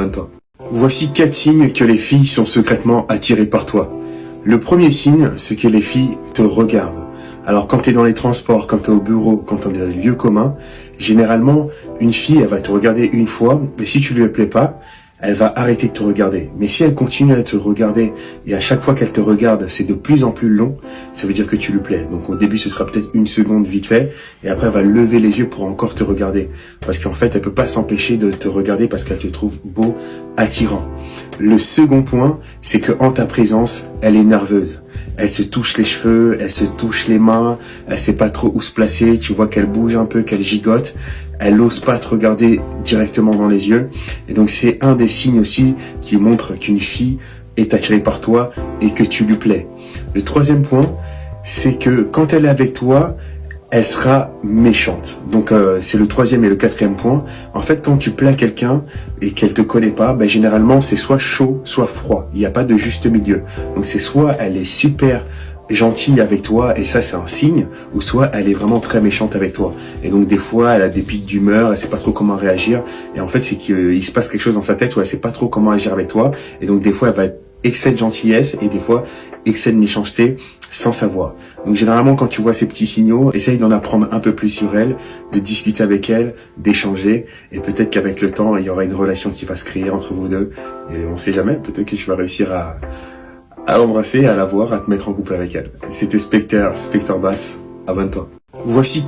abonne-toi. Voici 4 signes que les filles sont secrètement attirées par toi. Le premier signe, c'est que les filles te regardent. Alors quand tu es dans les transports, quand tu es au bureau, quand tu es dans les lieux communs, généralement, une fille, elle va te regarder une fois, et si tu lui plais pas, elle va arrêter de te regarder. Mais si elle continue à te regarder, et à chaque fois qu'elle te regarde, c'est de plus en plus long, ça veut dire que tu lui plais. Donc au début, ce sera peut-être une seconde vite fait, et après, elle va lever les yeux pour encore te regarder. Parce qu'en fait, elle peut pas s'empêcher de te regarder parce qu'elle te trouve beau, attirant. Le second point, c'est que en ta présence, elle est nerveuse. Elle se touche les cheveux, elle se touche les mains, elle sait pas trop où se placer, tu vois qu'elle bouge un peu, qu'elle gigote, elle n'ose pas te regarder directement dans les yeux. Et donc c'est un des signes aussi qui montre qu'une fille est attirée par toi et que tu lui plais. Le troisième point, c'est que quand elle est avec toi, elle sera méchante. Donc c'est le troisième et le quatrième point. En fait, quand tu plais à quelqu'un et qu'elle te connaît pas, ben, généralement c'est soit chaud, soit froid. Il n'y a pas de juste milieu. Donc c'est soit elle est super gentille avec toi et ça c'est un signe, ou soit elle est vraiment très méchante avec toi. Et donc des fois elle a des pics d'humeur, elle sait pas trop comment réagir. Et en fait c'est qu'il se passe quelque chose dans sa tête où elle sait pas trop comment agir avec toi. Et donc des fois elle va être excès de gentillesse et des fois excès de méchanceté sans savoir. Donc généralement quand tu vois ces petits signaux, essaye d'en apprendre un peu plus sur elle, de discuter avec elle, d'échanger, et peut-être qu'avec le temps il y aura une relation qui va se créer entre vous deux, et on sait jamais, peut-être que tu vas réussir à l'embrasser, à la voir, à te mettre en couple avec elle. C'était Spectre Bass, abonne-toi. Voici